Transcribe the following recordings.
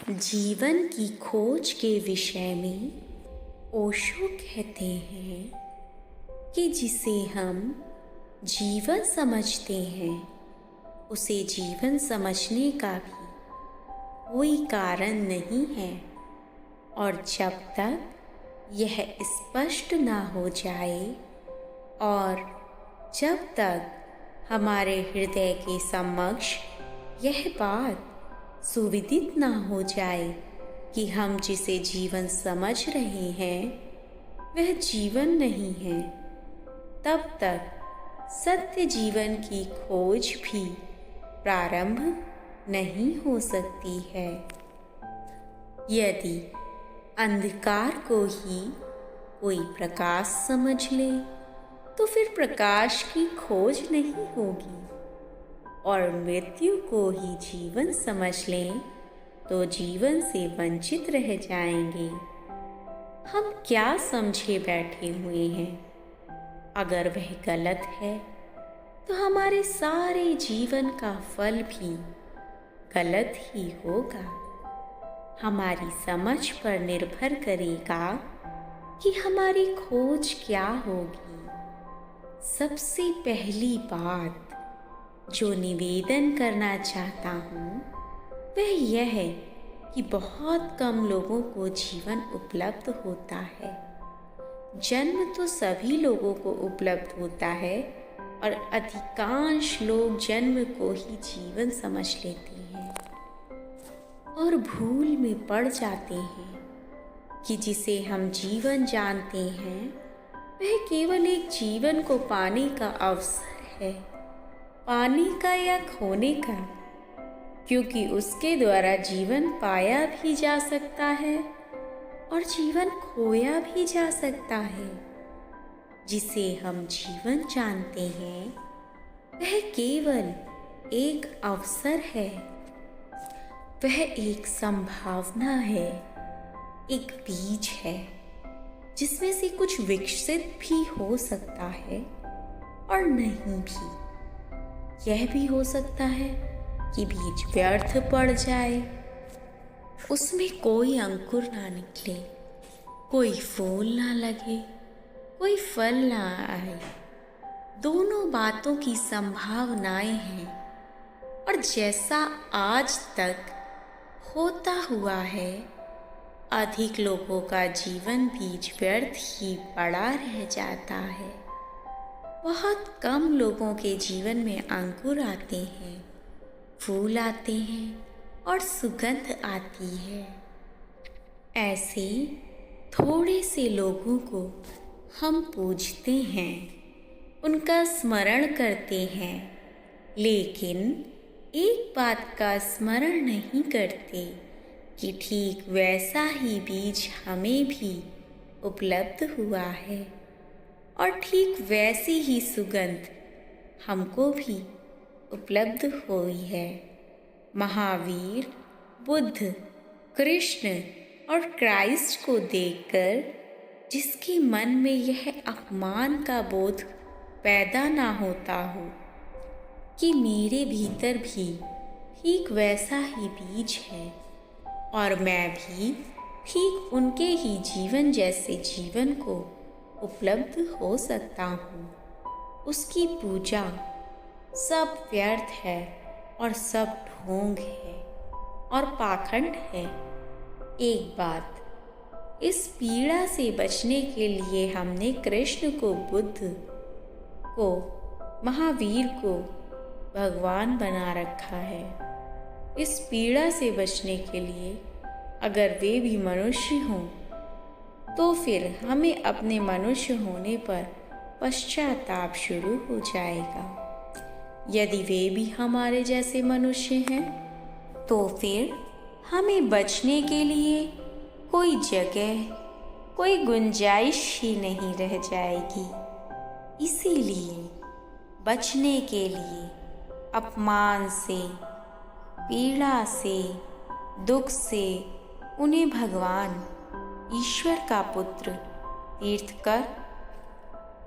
जीवन की खोज के विषय में ओशो कहते हैं कि जिसे हम जीवन समझते हैं उसे जीवन समझने का भी कोई कारण नहीं है, और जब तक यह स्पष्ट ना हो जाए और जब तक हमारे हृदय के समक्ष यह बात सुविदित ना हो जाए कि हम जिसे जीवन समझ रहे हैं वह जीवन नहीं है, तब तक सत्य जीवन की खोज भी प्रारंभ नहीं हो सकती है। यदि अंधकार को ही कोई प्रकाश समझ ले तो फिर प्रकाश की खोज नहीं होगी, और मृत्यु को ही जीवन समझ लें तो जीवन से वंचित रह जाएंगे। हम क्या समझे बैठे हुए हैं? अगर वह गलत है तो हमारे सारे जीवन का फल भी गलत ही होगा। हमारी समझ पर निर्भर करेगा कि हमारी खोज क्या होगी। सबसे पहली बात जो निवेदन करना चाहता हूँ वह यह है कि बहुत कम लोगों को जीवन उपलब्ध होता है। जन्म तो सभी लोगों को उपलब्ध होता है और अधिकांश लोग जन्म को ही जीवन समझ लेते हैं और भूल में पड़ जाते हैं कि जिसे हम जीवन जानते हैं वह केवल एक जीवन को पाने का अवसर है, पाने का या खोने का, क्योंकि उसके द्वारा जीवन पाया भी जा सकता है और जीवन खोया भी जा सकता है। जिसे हम जीवन जानते हैं वह केवल एक अवसर है, वह एक संभावना है, एक बीज है जिसमें से कुछ विकसित भी हो सकता है और नहीं भी। यह भी हो सकता है कि बीज व्यर्थ पड़ जाए, उसमें कोई अंकुर ना निकले, कोई फूल ना लगे, कोई फल ना आए। दोनों बातों की संभावनाएं हैं, और जैसा आज तक होता हुआ है, अधिक लोगों का जीवन बीज व्यर्थ ही पड़ा रह जाता है। बहुत कम लोगों के जीवन में अंकुर आते हैं, फूल आते हैं और सुगंध आती है। ऐसे थोड़े से लोगों को हम पूजते हैं, उनका स्मरण करते हैं, लेकिन एक बात का स्मरण नहीं करते कि ठीक वैसा ही बीज हमें भी उपलब्ध हुआ है और ठीक वैसी ही सुगंध हमको भी उपलब्ध हुई है। महावीर, बुद्ध, कृष्ण और क्राइस्ट को देखकर जिसके मन में यह अपमान का बोध पैदा ना होता हो कि मेरे भीतर भी ठीक वैसा ही बीज है और मैं भी ठीक उनके ही जीवन जैसे जीवन को उपलब्ध हो सकता हूँ, उसकी पूजा सब व्यर्थ है और सब ढोंग है और पाखंड है। एक बात, इस पीड़ा से बचने के लिए हमने कृष्ण को, बुद्ध को, महावीर को भगवान बना रखा है। इस पीड़ा से बचने के लिए अगर वे भी मनुष्य हों तो फिर हमें अपने मनुष्य होने पर पश्चाताप शुरू हो जाएगा। यदि वे भी हमारे जैसे मनुष्य हैं तो फिर हमें बचने के लिए कोई जगह, कोई गुंजाइश ही नहीं रह जाएगी। इसीलिए बचने के लिए अपमान से, पीड़ा से, दुख से उन्हें भगवान, ईश्वर का पुत्र, तीर्थकर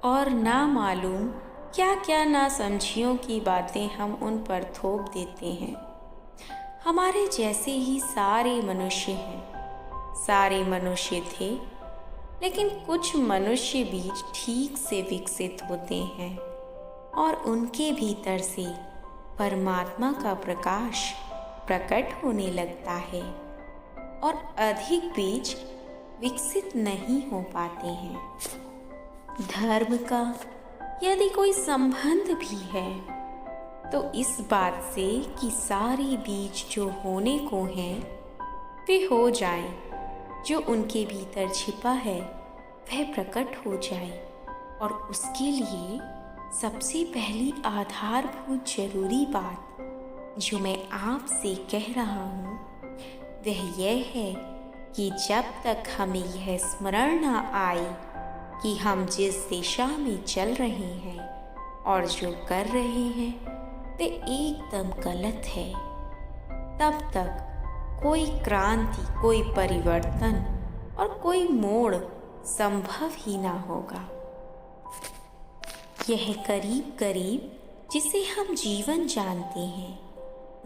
और ना मालूम क्या क्या ना समझियों की बातें हम उन पर थोप देते हैं। हमारे जैसे ही सारे मनुष्य हैं। सारे मनुष्य थे, लेकिन कुछ मनुष्य बीज ठीक से विकसित होते हैं और उनके भीतर से परमात्मा का प्रकाश प्रकट होने लगता है और अधिक बीज विकसित नहीं हो पाते हैं। धर्म का यदि कोई संबंध भी है तो इस बात से कि सारे बीज जो होने को हैं वे हो जाएं, जो उनके भीतर छिपा है वह प्रकट हो जाए, और उसके लिए सबसे पहली आधारभूत जरूरी बात जो मैं आपसे कह रहा हूँ वह यह है कि जब तक हमें यह स्मरण न आए कि हम जिस दिशा में चल रहे हैं और जो कर रहे हैं वे एकदम गलत है, तब तक कोई क्रांति, कोई परिवर्तन और कोई मोड़ संभव ही ना होगा। यह करीब करीब जिसे हम जीवन जानते हैं,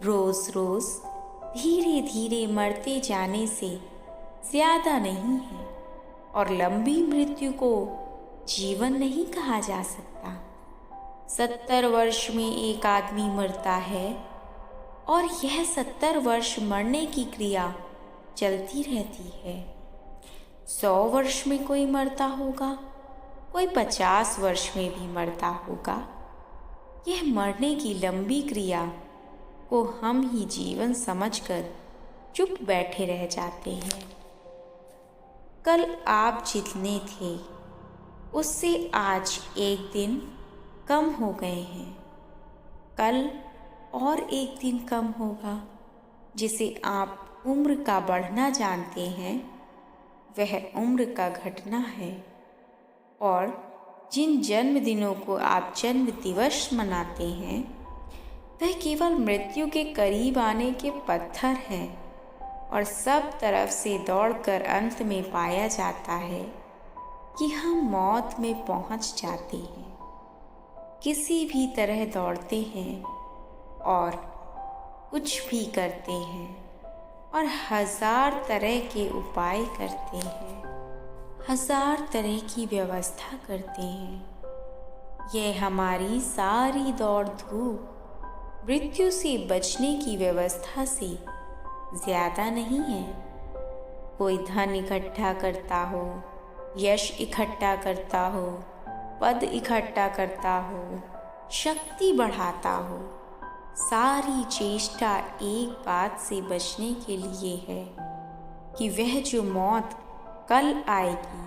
रोज रोज धीरे धीरे मरते जाने से ज्यादा नहीं है, और लंबी मृत्यु को जीवन नहीं कहा जा सकता। 70 वर्ष में एक आदमी मरता है और यह 70 वर्ष मरने की क्रिया चलती रहती है। 100 वर्ष में कोई मरता होगा, कोई 50 वर्ष में भी मरता होगा। यह मरने की लंबी क्रिया को हम ही जीवन समझकर चुप बैठे रह जाते हैं। कल आप जितने थे उससे आज एक दिन कम हो गए हैं। कल और एक दिन कम होगा। जिसे आप उम्र का बढ़ना जानते हैं वह उम्र का घटना है, और जिन जन्मदिनों को आप जन्म दिवस मनाते हैं वह केवल मृत्यु के करीब आने के पत्थर हैं, और सब तरफ से दौड़कर अंत में पाया जाता है कि हम मौत में पहुंच जाते हैं। किसी भी तरह दौड़ते हैं और कुछ भी करते हैं और 1000 तरह के उपाय करते हैं, 1000 तरह की व्यवस्था करते हैं। यह हमारी सारी दौड़ धूप मृत्यु से बचने की व्यवस्था से ज्यादा नहीं है। कोई धन इकट्ठा करता हो, यश इकट्ठा करता हो, पद इकट्ठा करता हो, शक्ति बढ़ाता हो, सारी चेष्टा एक बात से बचने के लिए है कि वह जो मौत कल आएगी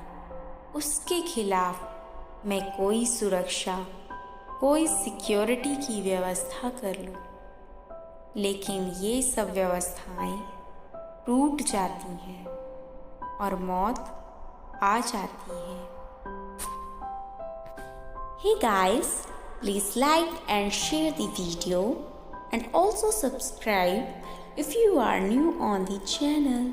उसके खिलाफ मैं कोई सुरक्षा, कोई सिक्योरिटी की व्यवस्था कर लूं। लेकिन ये सब व्यवस्थाएं टूट जाती हैं और मौत आ जाती है। Hey guys, please like and share the video and also subscribe if you are new on the channel.